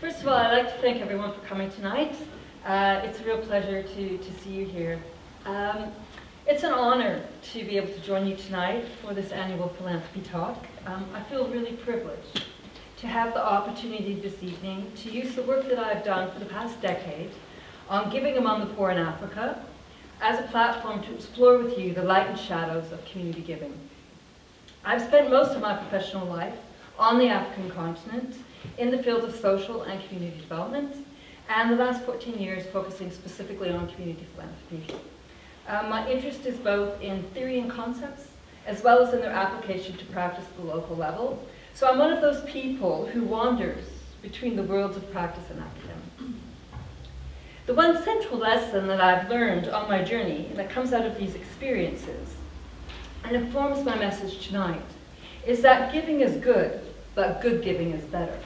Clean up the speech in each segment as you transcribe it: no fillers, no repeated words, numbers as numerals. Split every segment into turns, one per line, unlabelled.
First of all, I'd like to thank everyone for coming tonight. It's a real pleasure to see you here. It's an honor to be able to join you tonight for this annual philanthropy talk. I feel really privileged to have the opportunity this evening to use the work that I've done for the past decade on giving among the poor in Africa as a platform to explore with you the light and shadows of community giving. I've spent most of my professional life on the African continent in the field of social and community development, and the last 14 years focusing specifically on community philanthropy. My interest is both in theory and concepts, as well as in their application to practice at the local level. So I'm one of those people who wanders between the worlds of practice and academics. The one central lesson that I've learned on my journey, and that comes out of these experiences, and informs my message tonight, is that giving is good, but good giving is better.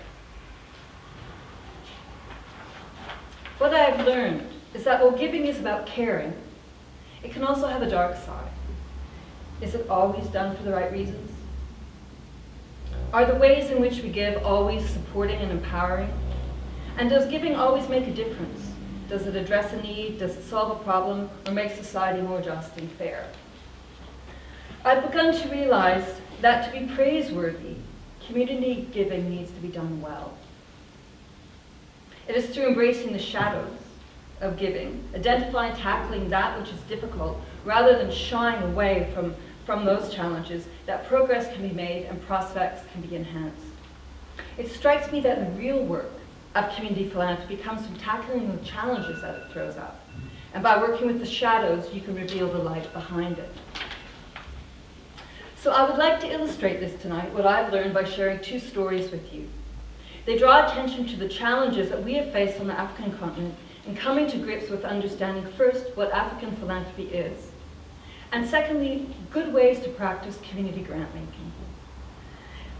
What I've learned is that while giving is about caring, it can also have a dark side. Is it always done for the right reasons? Are the ways in which we give always supporting and empowering? And does giving always make a difference? Does it address a need? Does it solve a problem? Or make society more just and fair? I've begun to realize that to be praiseworthy, community giving needs to be done well. It is through embracing the shadows of giving, identifying and tackling that which is difficult, rather than shying away from those challenges, that progress can be made and prospects can be enhanced. It strikes me that the real work of community philanthropy comes from tackling the challenges that it throws up. And by working with the shadows, you can reveal the light behind it. So I would like to illustrate this tonight, what I've learned by sharing two stories with you. They draw attention to the challenges that we have faced on the African continent in coming to grips with understanding first what African philanthropy is, and secondly, good ways to practice community grant making.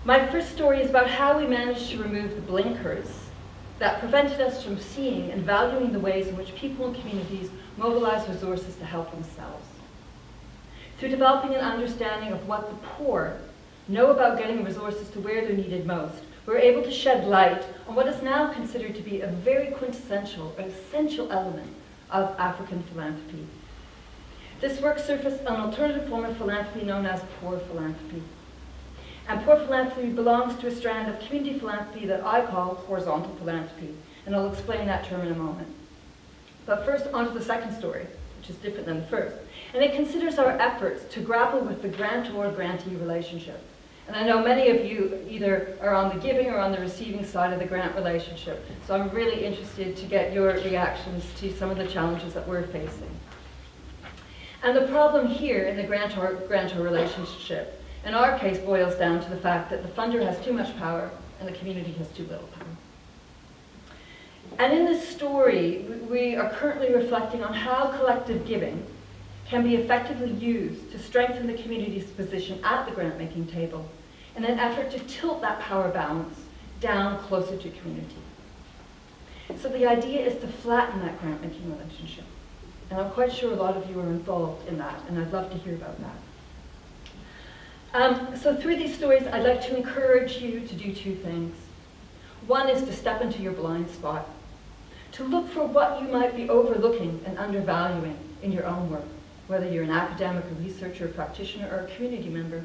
My first story is about how we managed to remove the blinkers that prevented us from seeing and valuing the ways in which people and communities mobilize resources to help themselves. Through developing an understanding of what the poor know about getting resources to where they're needed most, we're able to shed light on what is now considered to be a very quintessential or essential element of African philanthropy. This work surfaced an alternative form of philanthropy known as Poor Philanthropy. And Poor Philanthropy belongs to a strand of community philanthropy that I call horizontal philanthropy, and I'll explain that term in a moment. But first, on to the second story, which is different than the first. And it considers our efforts to grapple with the grantor-grantee relationship. And I know many of you either are on the giving or on the receiving side of the grant relationship. So I'm really interested to get your reactions to some of the challenges that we're facing. And the problem here in the grantor relationship, in our case, boils down to the fact that the funder has too much power and the community has too little power. And in this story, we are currently reflecting on how collective giving can be effectively used to strengthen the community's position at the grant-making table in an effort to tilt that power balance down closer to community. So the idea is to flatten that grant-making relationship. And I'm quite sure a lot of you are involved in that, and I'd love to hear about that. So through these stories, I'd like to encourage you to do two things. One is to step into your blind spot, to look for what you might be overlooking and undervaluing in your own work, whether you're an academic, a researcher, a practitioner, or a community member.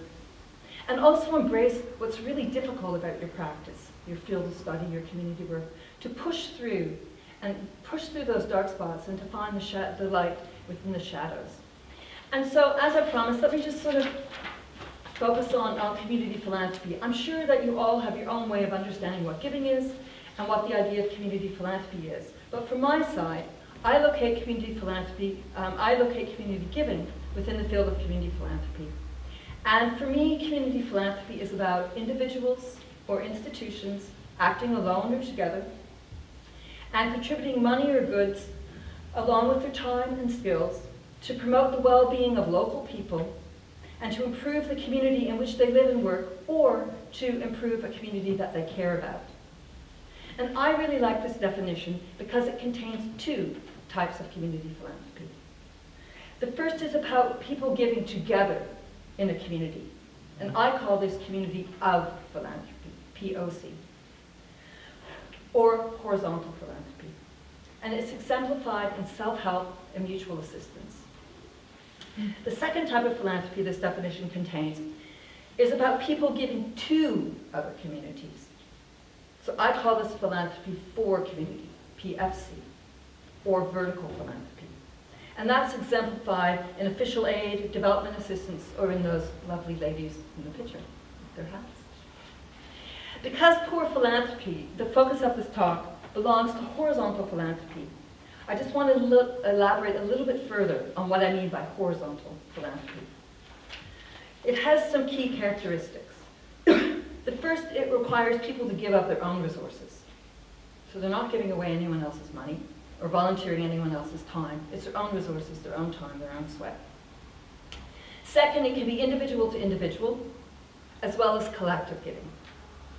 And also embrace what's really difficult about your practice, your field of study, your community work, to push through those dark spots and to find the light within the shadows. And so, as I promised, let me just sort of focus on community philanthropy. I'm sure that you all have your own way of understanding what giving is and what the idea of community philanthropy is. But from my side, I locate community giving within the field of community philanthropy. And for me, community philanthropy is about individuals or institutions acting alone or together and contributing money or goods along with their time and skills to promote the well-being of local people and to improve the community in which they live and work, or to improve a community that they care about. And I really like this definition because it contains two types of community philanthropy. The first is about people giving together in a community, and I call this community of philanthropy, POC. or horizontal philanthropy. And it's exemplified in self-help and mutual assistance. The second type of philanthropy this definition contains is about people giving to other communities. So I call this philanthropy for community, PFC, or vertical philanthropy. And that's exemplified in official aid, development assistance, or in those lovely ladies in the picture with their hats. Because poor philanthropy, the focus of this talk, belongs to horizontal philanthropy, I just want to elaborate a little bit further on what I mean by horizontal philanthropy. It has some key characteristics. The first, it requires people to give up their own resources. So they're not giving away anyone else's money or volunteering anyone else's time. It's their own resources, their own time, their own sweat. Second, it can be individual to individual, as well as collective giving.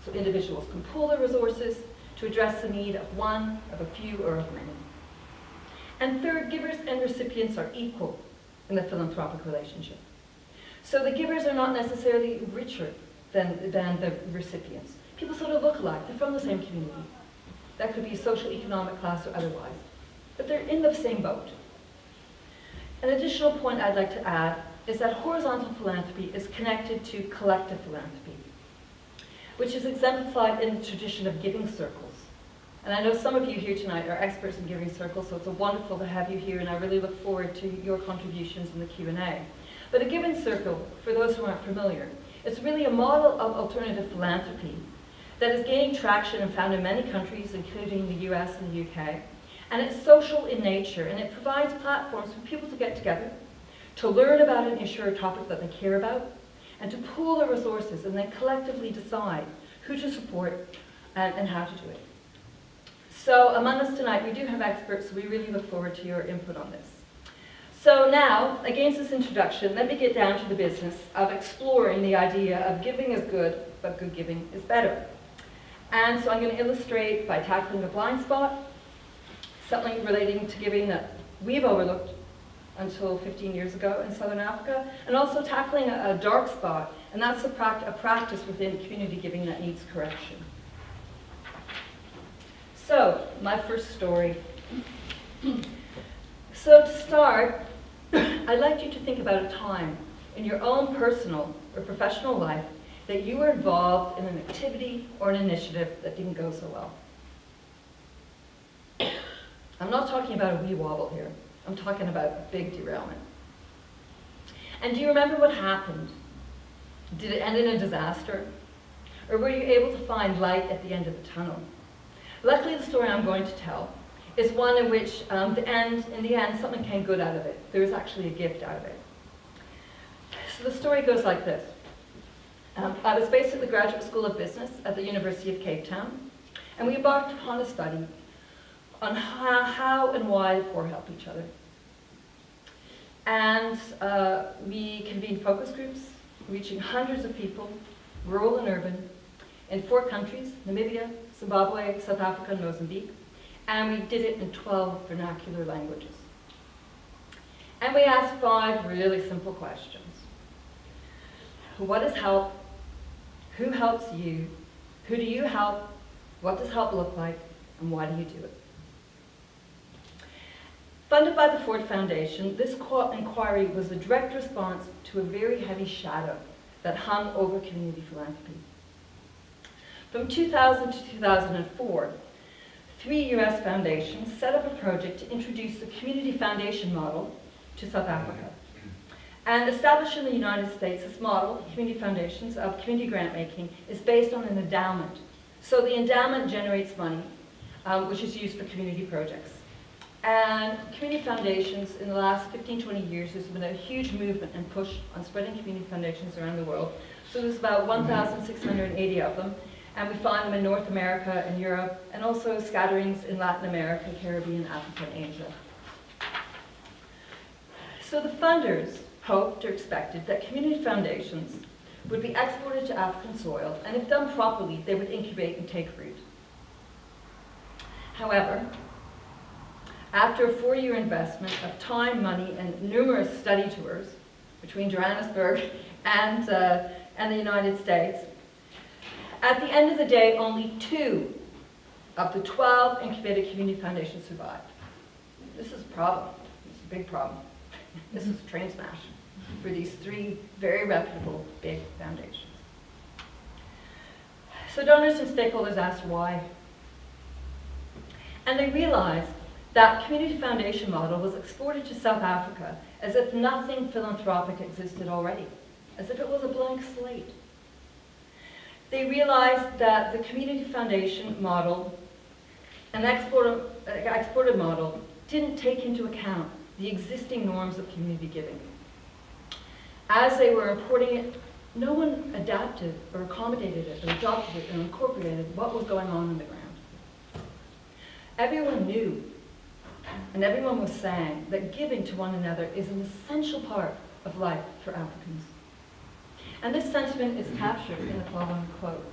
So individuals can pool their resources to address the need of one, of a few, or of many. And third, givers and recipients are equal in the philanthropic relationship. So the givers are not necessarily richer than the recipients. People sort of look alike. They're from the same community. That could be social, economic class, or otherwise. But they're in the same boat. An additional point I'd like to add is that horizontal philanthropy is connected to collective philanthropy, which is exemplified in the tradition of giving circles. And I know some of you here tonight are experts in giving circles, so it's wonderful to have you here, and I really look forward to your contributions in the Q&A. But a giving circle, for those who aren't familiar, it's really a model of alternative philanthropy that is gaining traction and found in many countries, including the US and the UK. And it's social in nature, and it provides platforms for people to get together, to learn about an issue or topic that they care about, and to pool their resources and then collectively decide who to support and how to do it. So among us tonight, we do have experts, so we really look forward to your input on this. So now, against this introduction, let me get down to the business of exploring the idea of giving is good, but good giving is better. And so I'm going to illustrate by tackling a blind spot, something relating to giving that we've overlooked until 15 years ago in Southern Africa, and also tackling a dark spot, and that's a practice within community giving that needs correction. So, my first story. So to start, I'd like you to think about a time in your own personal or professional life that you were involved in an activity or an initiative that didn't go so well. I'm not talking about a wee wobble here. I'm talking about a big derailment. And do you remember what happened? Did it end in a disaster? Or were you able to find light at the end of the tunnel? Luckily, the story I'm going to tell is one in which, in the end, something came good out of it. There was actually a gift out of it. So the story goes like this. I was based at the Graduate School of Business at the University of Cape Town, and we embarked upon a study on how and why the poor help each other. And we convened focus groups, reaching hundreds of people, rural and urban, in 4 countries, Namibia, Zimbabwe, South Africa, and Mozambique. And we did it in 12 vernacular languages. And we asked 5 really simple questions. What is help? Who helps you? Who do you help? What does help look like? And why do you do it? Funded by the Ford Foundation, this inquiry was a direct response to a very heavy shadow that hung over community philanthropy. From 2000 to 2004, 3 US foundations set up a project to introduce the community foundation model to South Africa. And established in the United States, this model, community foundations, of community grant making is based on an endowment. So the endowment generates money, which is used for community projects. And community foundations, in the last 15, 20 years, there's been a huge movement and push on spreading community foundations around the world. So there's about 1,680 of them, and we find them in North America and Europe, and also scatterings in Latin America, Caribbean, Africa, and Asia. So the funders hoped or expected that community foundations would be exported to African soil, and if done properly, they would incubate and take root. However, after a 4-year investment of time, money, and numerous study tours between Johannesburg and the United States, at the end of the day, only 2 Of the 12 incubated community foundations survived. This is a problem. It's a big problem. This is a train smash for these 3 very reputable big foundations. So donors and stakeholders asked why. And they realized that community foundation model was exported to South Africa as if nothing philanthropic existed already, as if it was a blank slate. They realized that the community foundation model, an exported model, didn't take into account the existing norms of community giving. As they were importing it, no one adapted or accommodated it or adopted it or incorporated what was going on in the ground. Everyone knew, and everyone was saying, that giving to one another is an essential part of life for Africans. And this sentiment is captured in the following quote.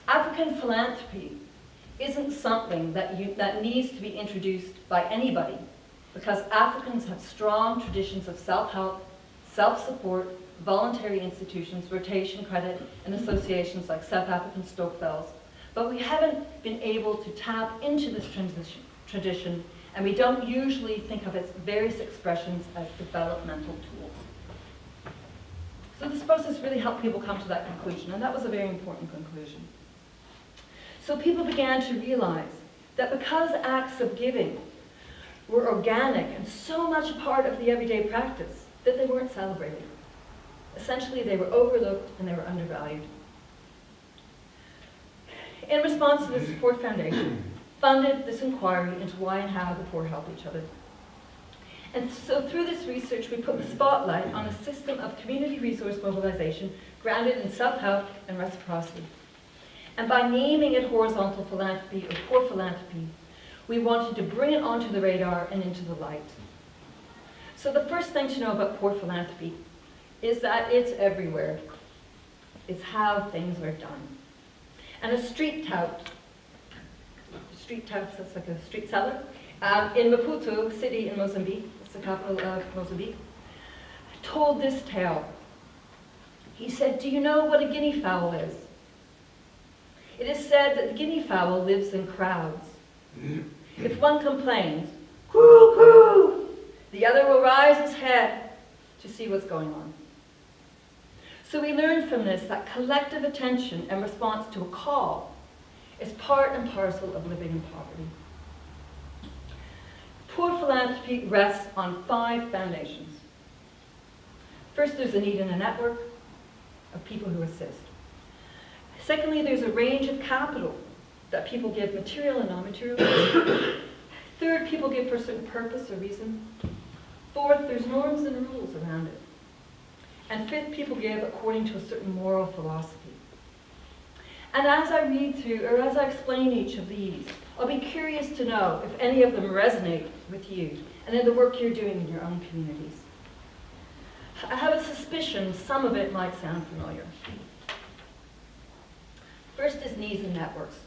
African philanthropy isn't something that needs to be introduced by anybody, because Africans have strong traditions of self-help, self-support, voluntary institutions, rotation credit, and associations like South African Stokvels. But we haven't been able to tap into this tradition, and we don't usually think of its various expressions as developmental tools. So this process really helped people come to that conclusion, and that was a very important conclusion. So people began to realize that because acts of giving were organic and so much a part of the everyday practice, that they weren't celebrated. Essentially, they were overlooked and they were undervalued. In response to this, the Poor Foundation funded this inquiry into why and how the poor help each other. And so through this research, we put the spotlight on a system of community resource mobilization grounded in self-help and reciprocity. And by naming it horizontal philanthropy or poor philanthropy, we wanted to bring it onto the radar and into the light. So the first thing to know about poor philanthropy is that it's everywhere. It's how things are done. And a street tout, that's like a street seller, in Maputo city in Mozambique, it's the capital of Mozambique, told this tale. He said, "Do you know what a guinea fowl is? It is said that the guinea fowl lives in crowds. If one complains, coo, coo, the other will raise his head to see what's going on." So we learned from this that collective attention and response to a call is part and parcel of living in poverty. Poor philanthropy rests on 5 foundations. First, there's a need in a network of people who assist. Secondly, there's a range of capital that people give, material and non-material. Third, people give for a certain purpose or reason. Fourth, there's norms and rules around it. And fifth, people give according to a certain moral philosophy. And as I read through, or as I explain each of these, I'll be curious to know if any of them resonate with you and in the work you're doing in your own communities. I have a suspicion some of it might sound familiar. First is needs and networks.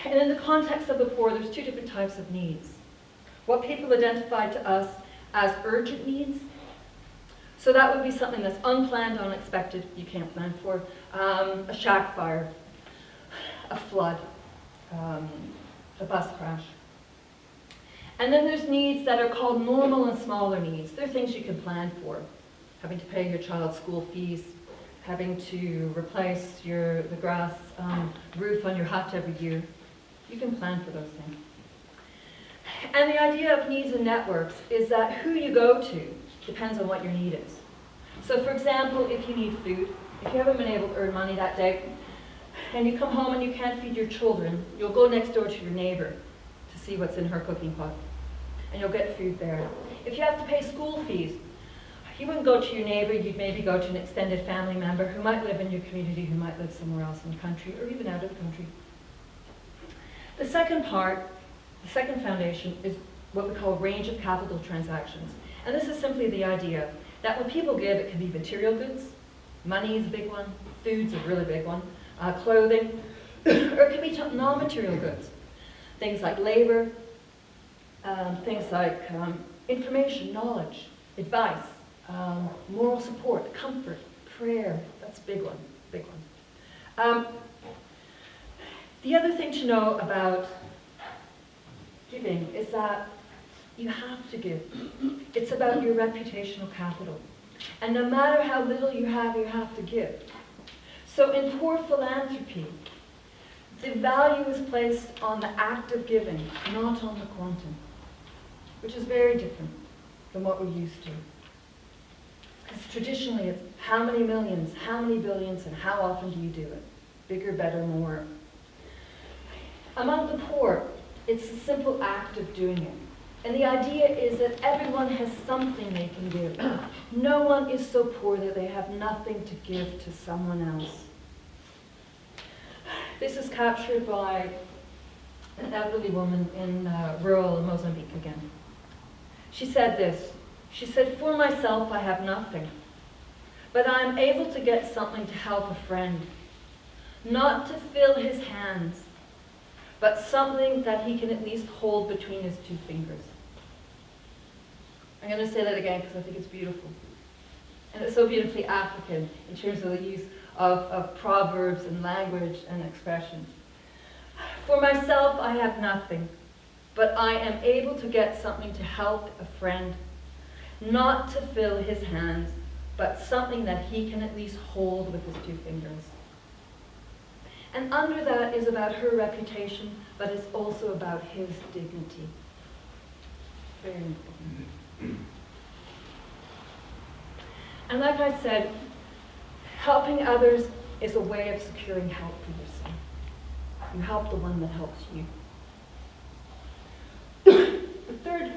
And in the context of the poor, there's 2 different types of needs. What people identify to us as urgent needs. So that would be something that's unplanned, unexpected, you can't plan for. A shack fire, a flood, a bus crash. And then there's needs that are called normal and smaller needs. They're things you can plan for. Having to pay your child's school fees, having to replace the grass roof on your hut every year. You can plan for those things. And the idea of needs and networks is that who you go to depends on what your need is. So for example, if you need food, if you haven't been able to earn money that day, and you come home and you can't feed your children, you'll go next door to your neighbor to see what's in her cooking pot, and you'll get food there. If you have to pay school fees, you wouldn't go to your neighbor, you'd maybe go to an extended family member who might live in your community, who might live somewhere else in the country, or even out of the country. The second part, the second foundation, is what we call range of capital transactions. And this is simply the idea that when people give, it can be material goods, money is a big one, food's a really big one, clothing, or it can be non-material goods. Things like labor, things like information, knowledge, advice, moral support, comfort, prayer, that's a big one, big one. The other thing to know about giving is that you have to give. It's about your reputational capital. And no matter how little you have to give. So in Poor Philanthropy, the value is placed on the act of giving, not on the quantum, which is very different than what we're used to. Because traditionally it's how many millions, how many billions, and how often do you do it? Bigger, better, more. Among the poor, it's a simple act of doing it. And the idea is that everyone has something they can give. No one is so poor that they have nothing to give to someone else. This is captured by an elderly woman in rural Mozambique again. She said this. She said, "For myself, I have nothing, but I am able to get something to help a friend, not to fill his hands, but something that he can at least hold between his two fingers." I'm going to say that again because I think it's beautiful. And it's so beautifully African in terms of the use of proverbs and language and expressions. "For myself, I have nothing, but I am able to get something to help a friend, not to fill his hands, but something that he can at least hold with his two fingers." And under that is about her reputation, but it's also about his dignity. Very important. And like I said, helping others is a way of securing help for yourself. You help the one that helps you. The third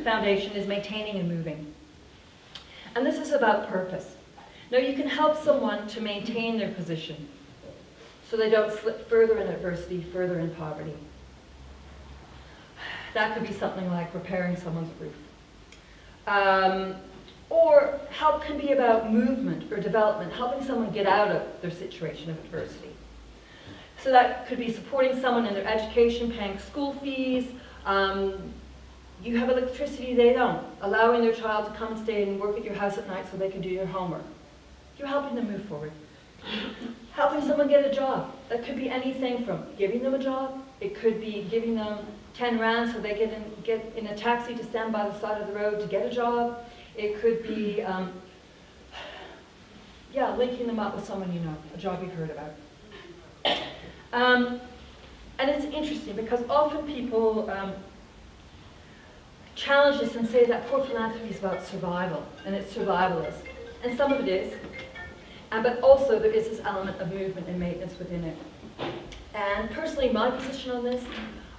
foundation is maintaining and moving. And this is about purpose. Now, you can help someone to maintain their position so they don't slip further in adversity, further in poverty. That could be something like repairing someone's roof. Or help can be about movement or development, helping someone get out of their situation of adversity. So that could be supporting someone in their education, paying school fees. You have electricity, they don't. Allowing their child to come and stay and work at your house at night so they can do their homework. You're helping them move forward. Helping someone get a job. That could be anything from giving them a job. It could be giving them 10 rand so they get in a taxi to stand by the side of the road to get a job. It could be, linking them up with someone you know, a job you've heard about. And it's interesting because often people challenge this and say that poor philanthropy is about survival, and it's survivalist. And some of it is, but also there is this element of movement and maintenance within it. And personally, my position on this,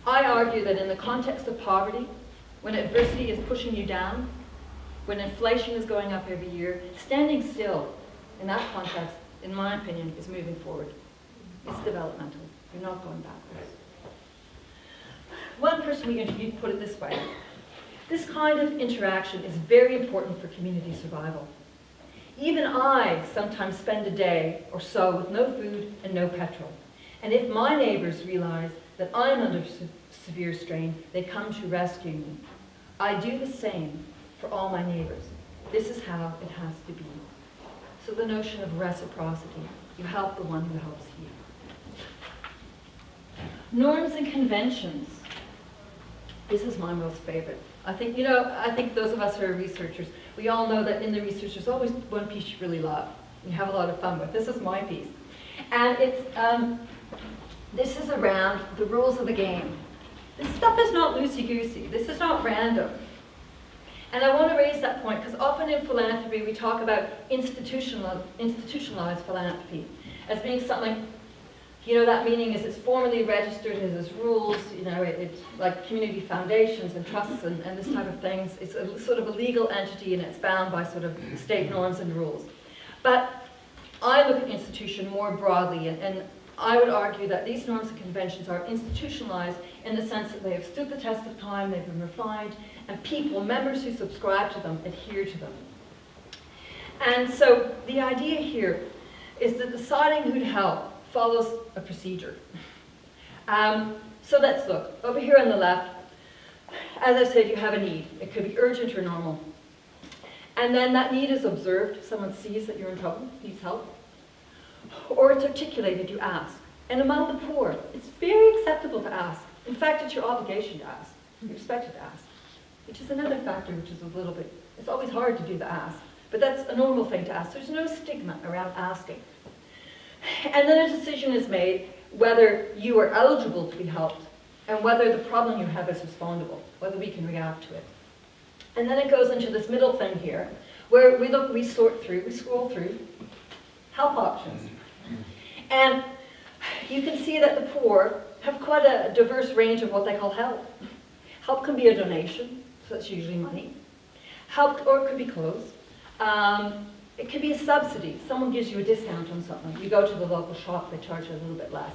I argue that in the context of poverty, when adversity is pushing you down, when inflation is going up every year, standing still in that context, in my opinion, is moving forward. It's developmental. You're not going backwards. One person we interviewed put it this way. This kind of interaction is very important for community survival. Even I sometimes spend a day or so with no food and no petrol. And if my neighbors realize that I'm under severe strain, they come to rescue me. I do the same for all my neighbors. This is how it has to be. So the notion of reciprocity, you help the one who helps you. Norms and conventions. This is my most favorite. I think those of us who are researchers, we all know that in the research there's always one piece you really love. You have a lot of fun with. This is my piece. And this is around the rules of the game. This stuff is not loosey-goosey. This is not random. And I want to raise that point because often in philanthropy we talk about institutionalized philanthropy as being something, that meaning is it's formally registered, it has rules, it's like community foundations and trusts and this type of things. It's a sort of a legal entity and it's bound by sort of state norms and rules. But I look at institution more broadly and I would argue that these norms and conventions are institutionalized in the sense that they have stood the test of time, they've been refined, and people, members who subscribe to them, adhere to them. And so the idea here is that deciding who to help follows a procedure. So let's look. Over here on the left, as I said, you have a need. It could be urgent or normal. And then that need is observed. Someone sees that you're in trouble, needs help. or it's articulated, you ask. And among the poor, it's very acceptable to ask. In fact, it's your obligation to ask. You're expected to ask, which is another factor which is a little bit, it's always hard to do the ask, but that's a normal thing to ask. There's no stigma around asking. And then a decision is made whether you are eligible to be helped and whether the problem you have is respondable, whether we can react to it. And then it goes into this middle thing here, where we sort through, we scroll through help options. And you can see that the poor have quite a diverse range of what they call help. Help can be a donation, so that's usually money. Help, or it could be clothes. It could be a subsidy. Someone gives you a discount on something. You go to the local shop, they charge you a little bit less.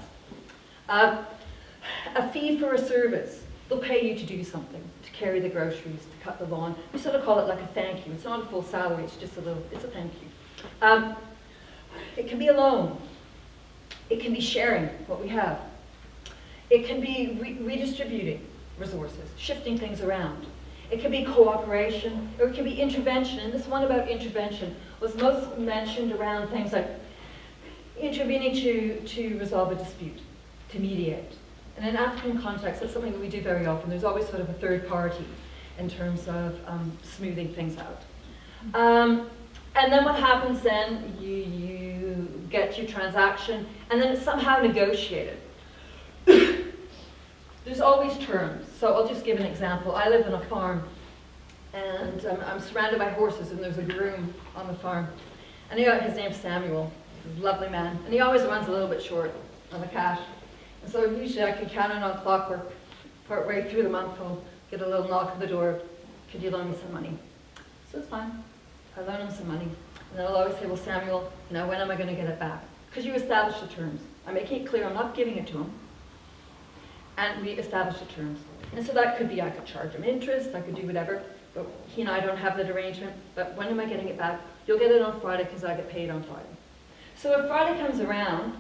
A fee for a service. They'll pay you to do something, to carry the groceries, to cut the lawn. We sort of call it like a thank you. It's not a full salary, it's just it's a thank you. It can be a loan. It can be sharing what we have. It can be redistributing resources, shifting things around. It can be cooperation, or it can be intervention. And this one about intervention was most mentioned around things like intervening to resolve a dispute, to mediate. And in African context, that's something that we do very often. There's always sort of a third party in terms of smoothing things out. And then what happens then, you get your transaction, and then it's somehow negotiated. There's always terms. So I'll just give an example. I live on a farm, and I'm surrounded by horses, and there's a groom on the farm. And his name's Samuel. He's a lovely man. And he always runs a little bit short on the cash. And so usually I can count on clockwork. Part way through the month, I'll get a little knock at the door. Could you loan me some money? So it's fine. I loan him some money. And then I'll always say, well, Samuel, when am I going to get it back? Because you establish the terms. I'm making it clear I'm not giving it to him. And we establish the terms. And so that could be, I could charge him interest, I could do whatever, but he and I don't have that arrangement. But when am I getting it back? You'll get it on Friday because I get paid on Friday. So if Friday comes around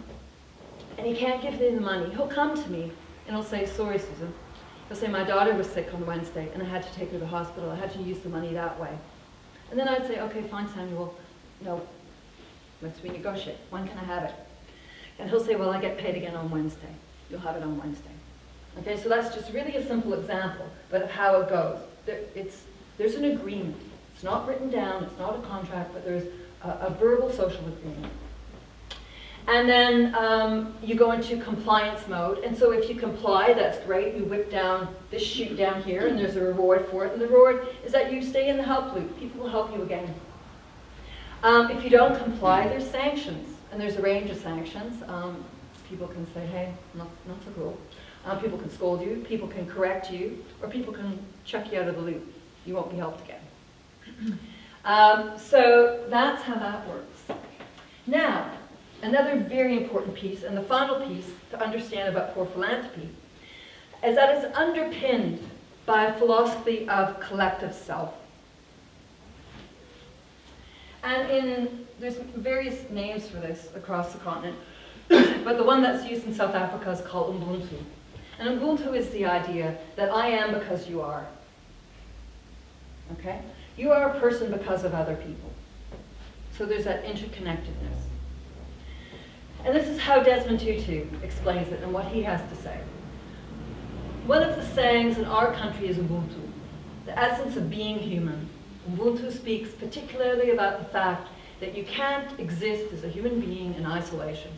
and he can't give me the money, he'll come to me and he'll say, sorry, Susan. He'll say, my daughter was sick on Wednesday and I had to take her to the hospital. I had to use the money that way. And then I'd say, okay, fine, Samuel. No, let's renegotiate. When can I have it? And he'll say, well, I get paid again on Wednesday. You'll have it on Wednesday. Okay, so that's just really a simple example of how it goes. There's an agreement. It's not written down, it's not a contract, but there's a verbal social agreement. And then you go into compliance mode, and so if you comply, that's great. You whip down this chute down here, and there's a reward for it. And the reward is that you stay in the help loop. People will help you again. If you don't comply, there's sanctions, and there's a range of sanctions. People can say, hey, not so cool. People can scold you, people can correct you, or people can chuck you out of the loop. You won't be helped again. So that's how that works. Now, another very important piece, and the final piece to understand about poor philanthropy, is that it's underpinned by a philosophy of collective self. And there's various names for this across the continent, but the one that's used in South Africa is called Ubuntu. And Ubuntu is the idea that I am because you are. Okay? You are a person because of other people. So there's that interconnectedness. And this is how Desmond Tutu explains it and what he has to say. One of the sayings in our country is Ubuntu, the essence of being human. Ubuntu speaks particularly about the fact that you can't exist as a human being in isolation.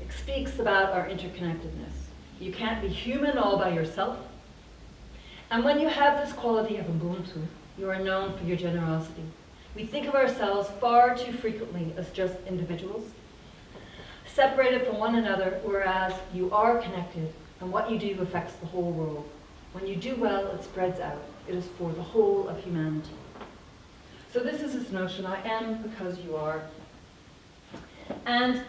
It speaks about our interconnectedness. You can't be human all by yourself. And when you have this quality of Ubuntu, you are known for your generosity. We think of ourselves far too frequently as just individuals, separated from one another, whereas you are connected, and what you do affects the whole world. When you do well, it spreads out. It is for the whole of humanity. So this is this notion, I am because you are. And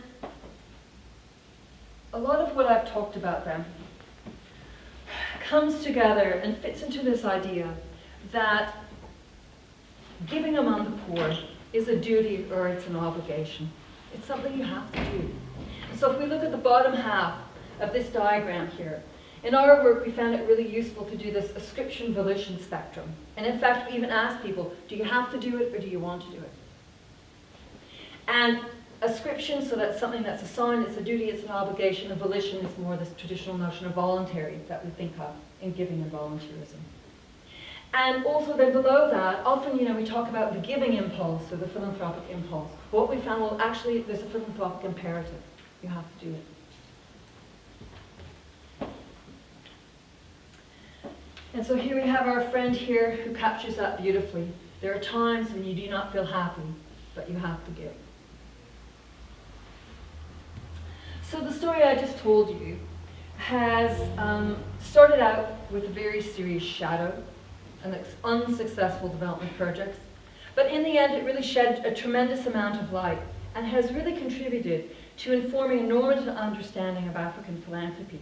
a lot of what I've talked about then comes together and fits into this idea that giving among the poor is a duty or it's an obligation. It's something you have to do. So if we look at the bottom half of this diagram here, in our work we found it really useful to do this ascription-volition spectrum. And in fact we even asked people, do you have to do it or do you want to do it? And Ascription, so that's something that's a sign, it's a duty, it's an obligation, and volition is more this traditional notion of voluntary that we think of in giving and volunteerism. And also then below that, often, we talk about the giving impulse or the philanthropic impulse. What we found, well, actually, there's a philanthropic imperative. You have to do it. And so here we have our friend here who captures that beautifully. There are times when you do not feel happy, but you have to give. So the story I just told you has started out with a very serious shadow, an unsuccessful development projects, but in the end it really shed a tremendous amount of light and has really contributed to informing a normative understanding of African philanthropy.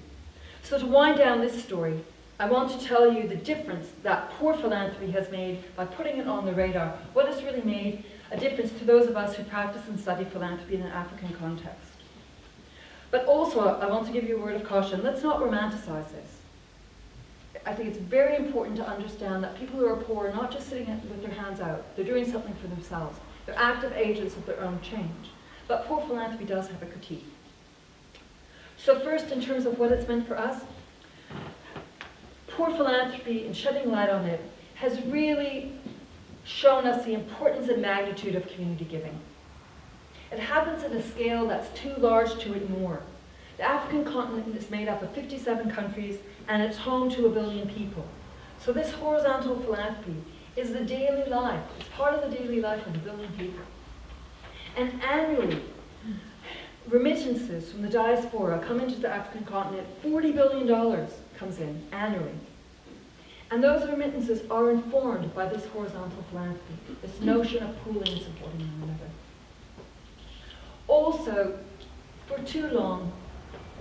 So to wind down this story, I want to tell you the difference that Poor Philanthropy has made by putting it on the radar, what has really made a difference to those of us who practice and study philanthropy in an African context. But also, I want to give you a word of caution. Let's not romanticize this. I think it's very important to understand that people who are poor are not just sitting with their hands out. They're doing something for themselves. They're active agents of their own change. But Poor Philanthropy does have a critique. So first, in terms of what it's meant for us, Poor Philanthropy, in shedding light on it, has really shown us the importance and magnitude of community giving. It happens at a scale that's too large to ignore. The African continent is made up of 57 countries, and it's home to 1 billion people. So this horizontal philanthropy is the daily life. It's part of the daily life of 1 billion people. And annually, remittances from the diaspora come into the African continent. $40 billion comes in annually. And those remittances are informed by this horizontal philanthropy, this notion of pooling and supporting one another. Also, for too long,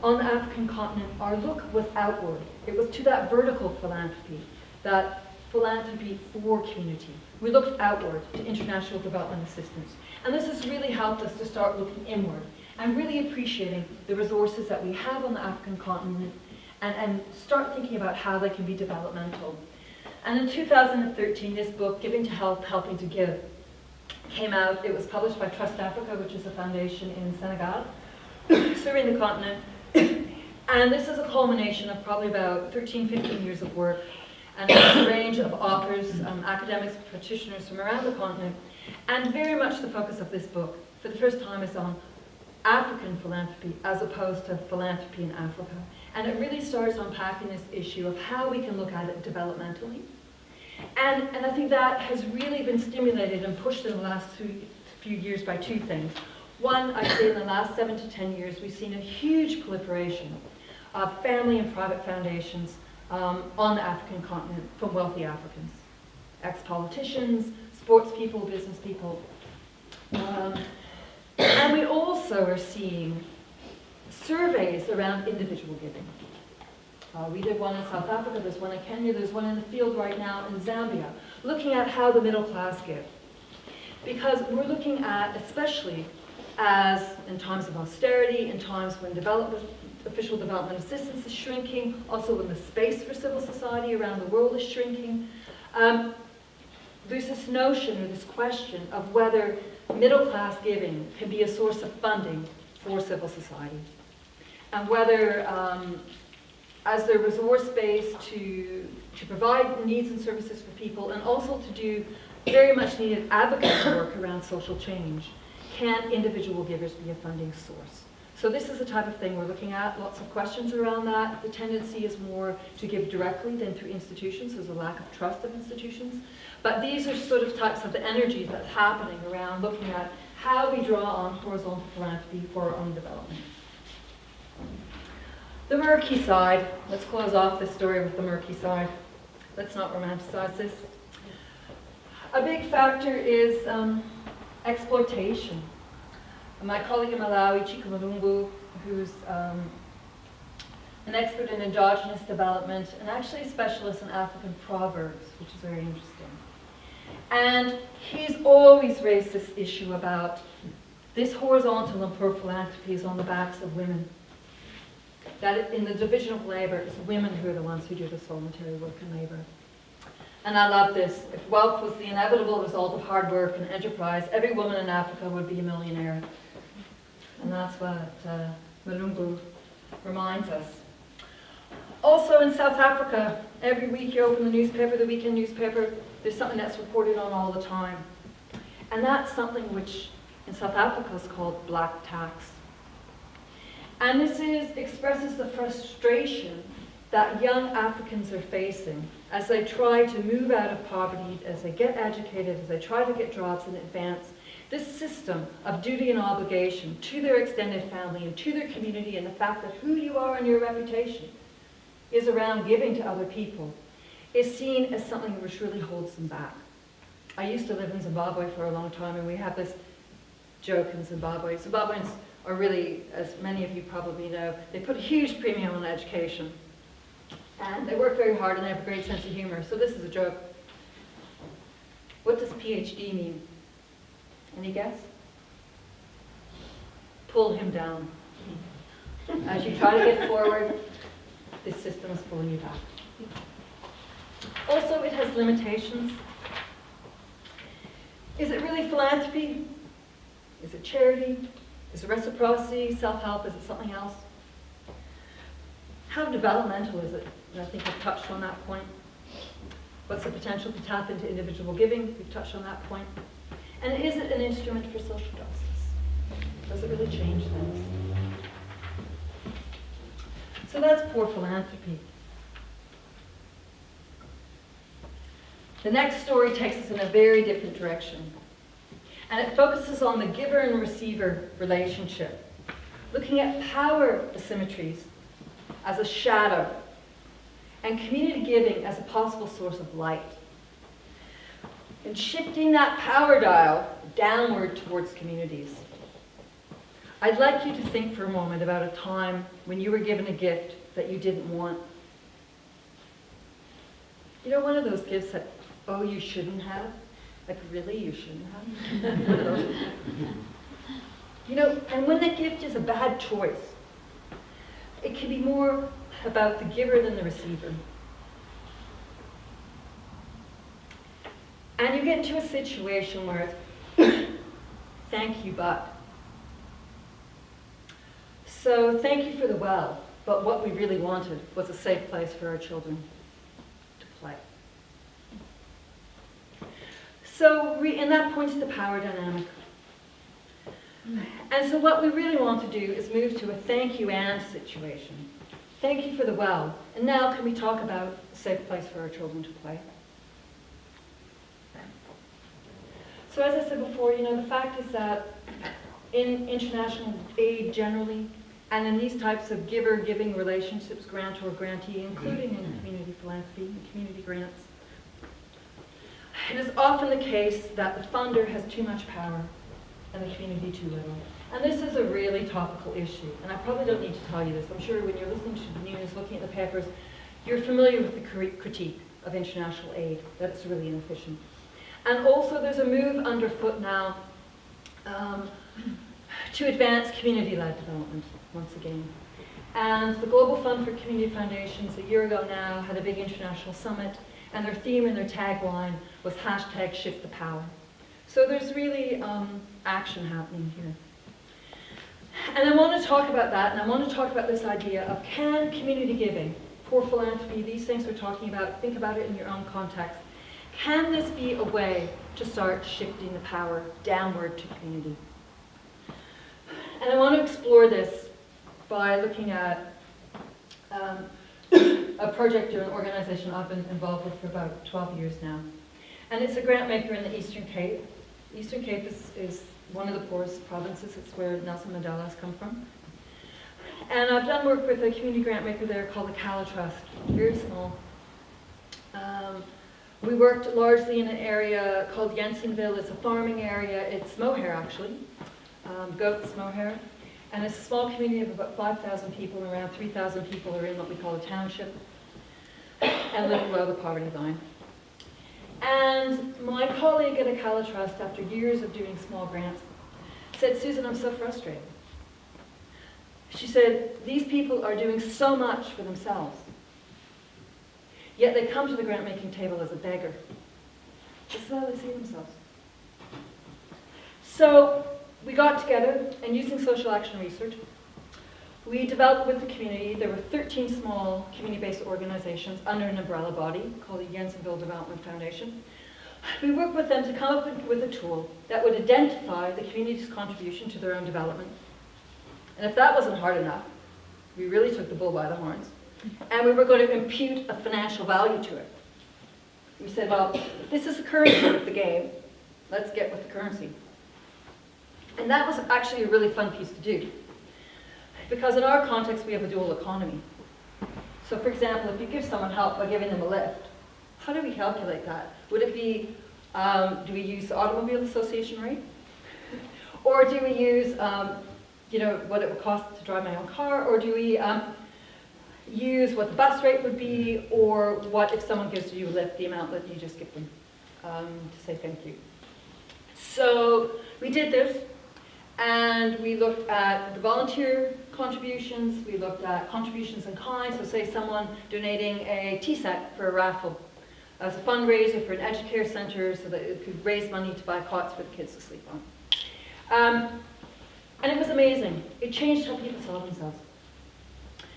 on the African continent, our look was outward. It was to that vertical philanthropy, that philanthropy for community. We looked outward to international development assistance. And this has really helped us to start looking inward and really appreciating the resources that we have on the African continent and start thinking about how they can be developmental. And in 2013, this book, Giving to Help, Helping to Give, came out. It was published by Trust Africa, which is a foundation in Senegal, serving the continent. And this is a culmination of probably about 13, 15 years of work. And it's a range of authors, academics, practitioners from around the continent. And very much the focus of this book, for the first time, is on African philanthropy as opposed to philanthropy in Africa. And it really starts unpacking this issue of how we can look at it developmentally. And I think that has really been stimulated and pushed in the last few years by two things. One, I'd say in the last 7 to 10 years, we've seen a huge proliferation of family and private foundations on the African continent from wealthy Africans. Ex-politicians, sports people, business people. And we also are seeing surveys around individual giving. We did one in South Africa, there's one in Kenya, there's one in the field right now in Zambia, looking at how the middle class give. Because we're looking at, especially as in times of austerity, in times when official development assistance is shrinking, also when the space for civil society around the world is shrinking, there's this notion or this question of whether middle class giving can be a source of funding for civil society. And whether, as their resource base to provide needs and services for people, and also to do very much needed advocacy work around social change, can individual givers be a funding source? So this is the type of thing we're looking at, lots of questions around that. The tendency is more to give directly than through institutions. There's a lack of trust of institutions. But these are sort of types of the energy that's happening around looking at how we draw on horizontal philanthropy for our own development. The murky side. Let's close off this story with the murky side. Let's not romanticize this. A big factor is exploitation. My colleague in Malawi, Chika Malungu, who's an expert in endogenous development and actually a specialist in African proverbs, which is very interesting. And he's always raised this issue about this horizontal and poor philanthropy is on the backs of women. That in the division of labor, it's women who are the ones who do this voluntary work and labor. And I love this. If wealth was the inevitable result of hard work and enterprise, every woman in Africa would be a millionaire. And that's what Malungu reminds us. Also in South Africa, every week you open the newspaper, the weekend newspaper, there's something that's reported on all the time. And that's something which in South Africa is called black tax. And this expresses the frustration that young Africans are facing as they try to move out of poverty, as they get educated, as they try to get jobs and advance. This system of duty and obligation to their extended family and to their community, and the fact that who you are and your reputation is around giving to other people, is seen as something which really holds them back. I used to live in Zimbabwe for a long time, and we have this joke in Zimbabwe. Zimbabweans are really, as many of you probably know, they put a huge premium on education. And they work very hard and they have a great sense of humor. So this is a joke. What does PhD mean? Any guess? Pull him down. As you try to get forward, this system is pulling you back. Also, it has limitations. Is it really philanthropy? Is it charity? Is it reciprocity, self-help? Is it something else? How developmental is it? And I think I've touched on that point. What's the potential to tap into individual giving? We've touched on that point. And is it an instrument for social justice? Does it really change things? So that's poor philanthropy. The next story takes us in a very different direction. And it focuses on the giver and receiver relationship, looking at power asymmetries as a shadow, and community giving as a possible source of light. And shifting that power dial downward towards communities. I'd like you to think for a moment about a time when you were given a gift that you didn't want. You know, one of those gifts that, oh, you shouldn't have? Like, really, you shouldn't have? One of those. You know, and when that gift is a bad choice, it can be more about the giver than the receiver. And you get into a situation where it's, thank you, but. So thank you for the well, but what we really wanted was a safe place for our children to play. So and that points to the power dynamic. And so what we really want to do is move to a thank you and situation. Thank you for the well. And now can we talk about a safe place for our children to play? So as I said before, you know, the fact is that in international aid generally, and in these types of giver-giving relationships, grantor-grantee, including in community philanthropy and community grants, it is often the case that the funder has too much power and the community too little. And this is a really topical issue, and I probably don't need to tell you this. I'm sure when you're listening to the news, looking at the papers, you're familiar with the critique of international aid, that it's really inefficient. And also there's a move underfoot now to advance community-led development, once again. And the Global Fund for Community Foundations, a year ago now, had a big international summit, and their theme and their tagline was #ShiftThePower. So there's really action happening here. And I want to talk about that, and I want to talk about this idea of can community giving, poor philanthropy, these things we're talking about, think about it in your own context. Can this be a way to start shifting the power downward to community? And I want to explore this by looking at a project or an organization I've been involved with for about 12 years now. And it's a grant maker in the Eastern Cape. Eastern Cape is one of the poorest provinces. It's where Nelson Mandela has come from. And I've done work with a community grant maker there called the Cala Trust, very small. We worked largely in an area called Jensenville. It's a farming area. It's mohair, actually, goats, mohair. And it's a small community of about 5,000 people, and around 3,000 people are in what we call a township and live below the poverty line. And my colleague at Cala Trust, after years of doing small grants, said, Susan, I'm so frustrated. She said, these people are doing so much for themselves, yet they come to the grant-making table as a beggar. This is how they see themselves. So we got together and using social action research, we developed with the community. There were 13 small community-based organizations under an umbrella body called the Jensenville Development Foundation. We worked with them to come up with a tool that would identify the community's contribution to their own development. And if that wasn't hard enough, we really took the bull by the horns. And we were going to impute a financial value to it. We said, well, this is the currency of the game. Let's get with the currency. And that was actually a really fun piece to do. Because in our context, we have a dual economy. So for example, if you give someone help by giving them a lift, how do we calculate that? Would it be, do we use the Automobile Association rate? Or do we use, what it would cost to drive my own car? Or do we use what the bus rate would be? Or what if someone gives you a lift, the amount that you just give them to say thank you? So we did this. And we looked at the volunteer contributions, we looked at contributions in kind, so say someone donating a tea set for a raffle as a fundraiser for an educare centre so that it could raise money to buy cots for the kids to sleep on. And it was amazing. It changed how people saw themselves.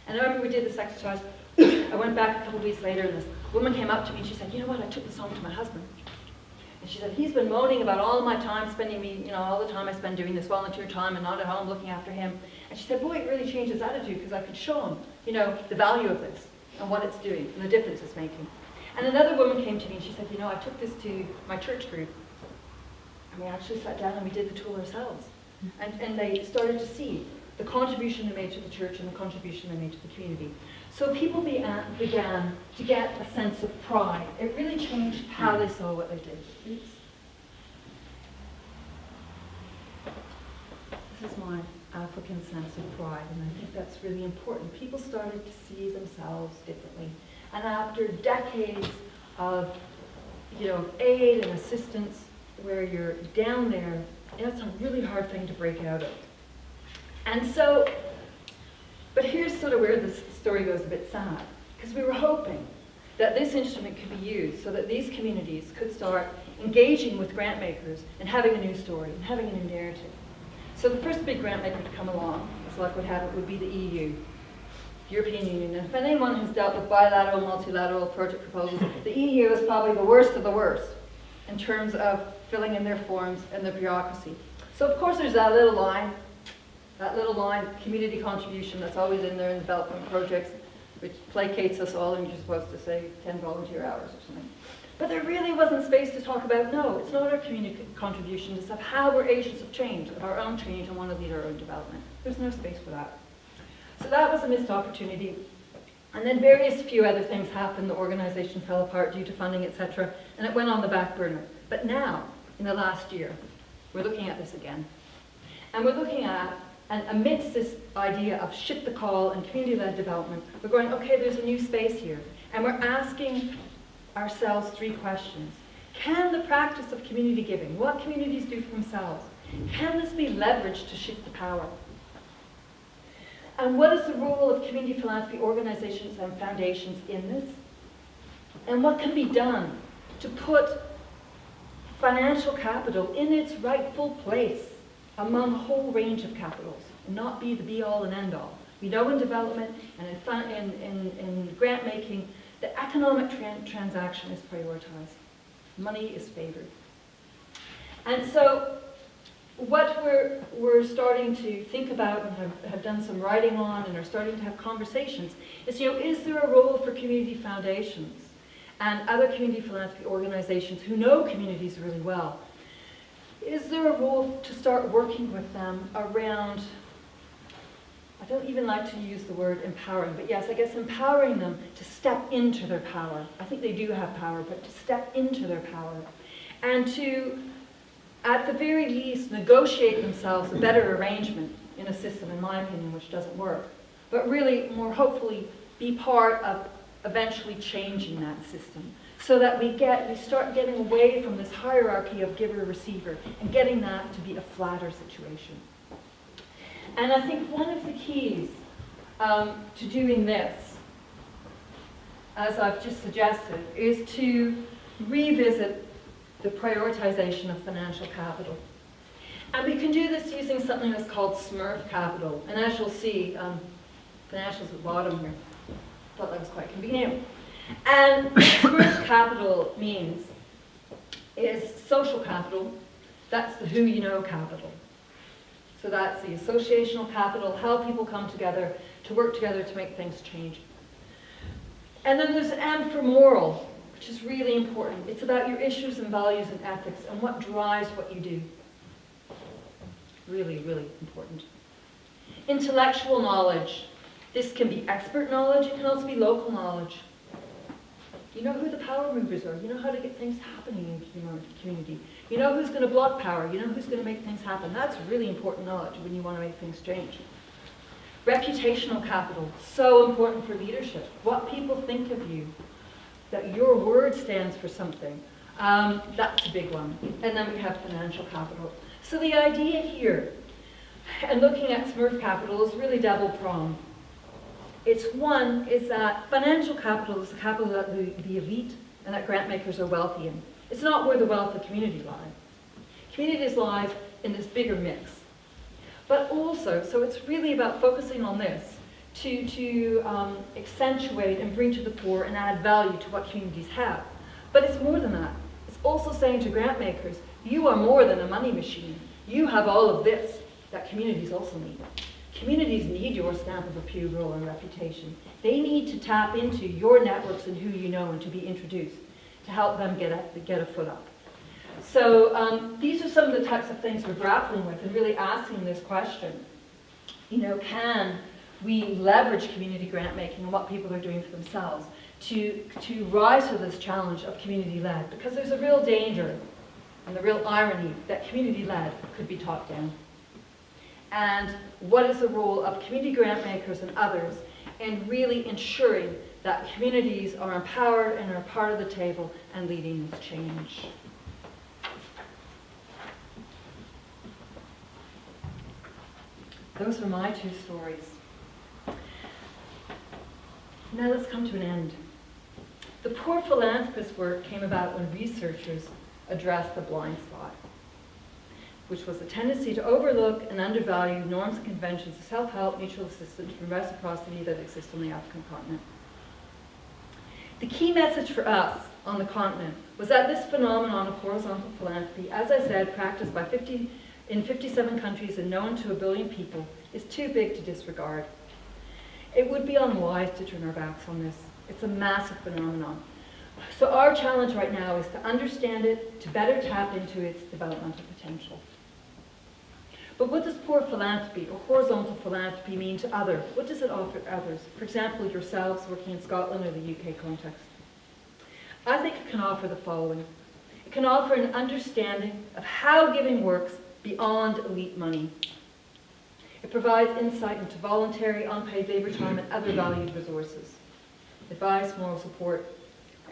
And I remember we did this exercise. I went back a couple of weeks later and this woman came up to me and she said, you know what, I took this home to my husband. And she said, he's been moaning about all of my time spending all the time I spend doing this volunteer time and not at home looking after him. And she said, boy, it really changed his attitude because I could show him, the value of this and what it's doing and the difference it's making. And another woman came to me and she said, I took this to my church group. And we actually sat down and we did the tool ourselves. And they started to see the contribution they made to the church and the contribution they made to the community. So people began to get a sense of pride. It really changed how they saw what they did. Oops. This is my African sense of pride, and I think that's really important. People started to see themselves differently. And after decades of aid and assistance, where you're down there, it's a really hard thing to break out of. And so, but here's sort of where this story goes a bit sad, because we were hoping that this instrument could be used so that these communities could start engaging with grant makers and having a new story and having a new narrative. So the first big grant maker to come along, as luck would have it, would be the EU, European Union. And if anyone has dealt with bilateral, multilateral project proposals, the EU is probably the worst of the worst in terms of filling in their forms and their bureaucracy. So of course there's that little line, community contribution, that's always in there in development projects, which placates us all, and you're supposed to say 10 volunteer hours or something. But there really wasn't space to talk about, no, it's not our community contribution, it's of how we're agents of change, of our own change and want to lead our own development. There's no space for that. So that was a missed opportunity. And then various few other things happened. The organization fell apart due to funding, etc. And it went on the back burner. But now, in the last year, we're looking at this again. And we're looking at, and amidst this idea of shift the call and community-led development, we're going, okay, there's a new space here. And we're asking ourselves 3 questions. Can the practice of community giving, what communities do for themselves, can this be leveraged to shift the power? And what is the role of community philanthropy organizations and foundations in this? And what can be done to put financial capital in its rightful place among a whole range of capitals, and not be the be-all and end-all? We know in development and in grant making, the economic transaction is prioritized. Money is favored. And so what we're starting to think about and have done some writing on and are starting to have conversations is, is there a role for community foundations and other community philanthropy organizations who know communities really well? Is there a role to start working with them around, I don't even like to use the word empowering, but yes, I guess empowering them to step into their power. I think they do have power, but to step into their power and to, at the very least, negotiate themselves a better arrangement in a system, in my opinion, which doesn't work. But really, more hopefully, be part of eventually changing that system so that we start getting away from this hierarchy of giver-receiver and getting that to be a flatter situation. And I think one of the keys to doing this, as I've just suggested, is to revisit the prioritization of financial capital. And we can do this using something that's called Smurf capital. And as you'll see, financials at the bottom here. Thought that was quite convenient. And what Smurf capital means is social capital. That's the who you know capital. So that's the associational capital, how people come together to work together to make things change. And then there's an M for moral, which is really important. It's about your issues and values and ethics and what drives what you do. Really, really important. Intellectual knowledge. This can be expert knowledge, it can also be local knowledge. You know who the power movers are, you know how to get things happening in your community. You know who's going to block power, you know who's going to make things happen. That's really important knowledge when you want to make things change. Reputational capital, so important for leadership. What people think of you, that your word stands for something. That's a big one. And then we have financial capital. So the idea here, and looking at Smurf capital, is really double-pronged. It's one, is that financial capital is the capital that the elite and that grant makers are wealthy in. It's not where the wealth of community lies. Communities lie in this bigger mix. But also, so it's really about focusing on this to accentuate and bring to the fore and add value to what communities have. But it's more than that. It's also saying to grant makers, you are more than a money machine. You have all of this that communities also need. Communities need your stamp of approval and reputation. They need to tap into your networks and who you know and to be introduced to help them get a foot up. So these are some of the types of things we're grappling with and really asking this question. You know, can we leverage community grant making and what people are doing for themselves to rise to this challenge of community-led? Because there's a real danger and the real irony that community-led could be top-down. And what is the role of community grant makers and others in really ensuring that communities are empowered and are part of the table and leading this change? Those are my two stories. Now let's come to an end. The Poor Philanthropist work came about when researchers addressed the blind spot, which was the tendency to overlook and undervalue norms and conventions of self-help, mutual assistance, and reciprocity that exist on the African continent. The key message for us on the continent was that this phenomenon of horizontal philanthropy, as I said, practiced in 57 countries and known to 1 billion people, is too big to disregard. It would be unwise to turn our backs on this. It's a massive phenomenon. So our challenge right now is to understand it, to better tap into its developmental potential. But what does poor philanthropy or horizontal philanthropy mean to others? What does it offer others? For example, yourselves working in Scotland or the UK context. I think it can offer the following. It can offer an understanding of how giving works beyond elite money. It provides insight into voluntary, unpaid labor time and other valued resources. Advice, moral support,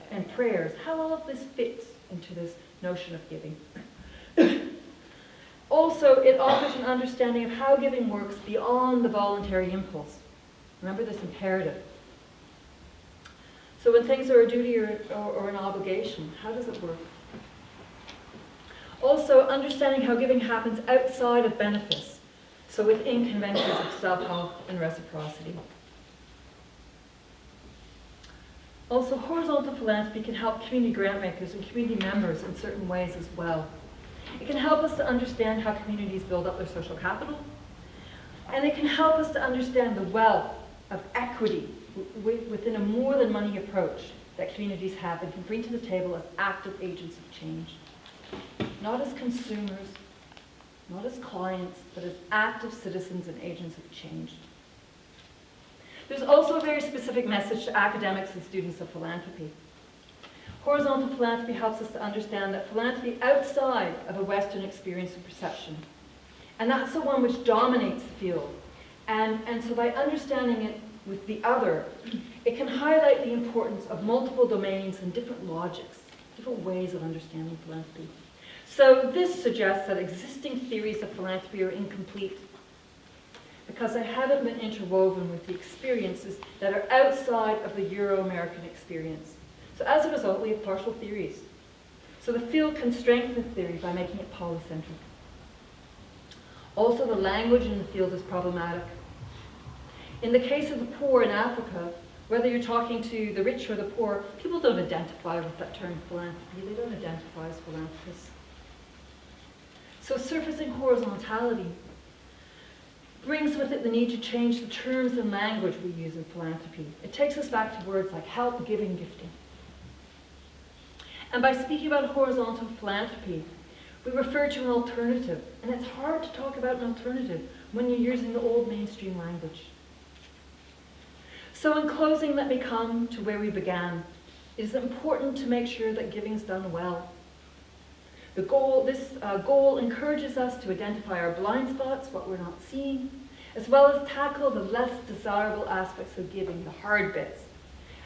and prayers. How all of this fits into this notion of giving. Also, it offers an understanding of how giving works beyond the voluntary impulse. Remember this imperative. So when things are a duty or an obligation, how does it work? Also, understanding how giving happens outside of benefice, so within conventions of self-help and reciprocity. Also, horizontal philanthropy can help community grant makers and community members in certain ways as well. It can help us to understand how communities build up their social capital, and it can help us to understand the wealth of equity within a more than money approach that communities have and can bring to the table as active agents of change. Not as consumers, not as clients, but as active citizens and agents of change. There's also a very specific message to academics and students of philanthropy. Horizontal philanthropy helps us to understand that philanthropy outside of a Western experience and perception, and that's the one which dominates the field. And so by understanding it with the other, it can highlight the importance of multiple domains and different logics, different ways of understanding philanthropy. So this suggests that existing theories of philanthropy are incomplete because they haven't been interwoven with the experiences that are outside of the Euro-American experience. So as a result, we have partial theories. So the field can strengthen theory by making it polycentric. Also, the language in the field is problematic. In the case of the poor in Africa, whether you're talking to the rich or the poor, people don't identify with that term philanthropy. They don't identify as philanthropists. So surfacing horizontality brings with it the need to change the terms and language we use in philanthropy. It takes us back to words like help, giving, gifting. And by speaking about horizontal philanthropy, we refer to an alternative. And it's hard to talk about an alternative when you're using the old mainstream language. So in closing, let me come to where we began. It is important to make sure that giving is done well. This goal encourages us to identify our blind spots, what we're not seeing, as well as tackle the less desirable aspects of giving, the hard bits,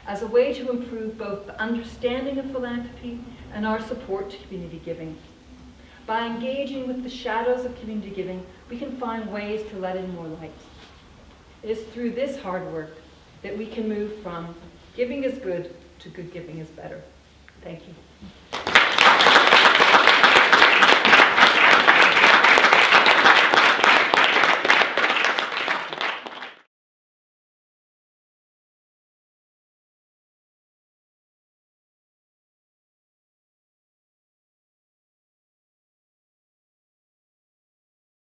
as a way to improve both the understanding of philanthropy and our support to community giving. By engaging with the shadows of community giving, we can find ways to let in more light. It is through this hard work that we can move from giving is good to good giving is better. Thank you.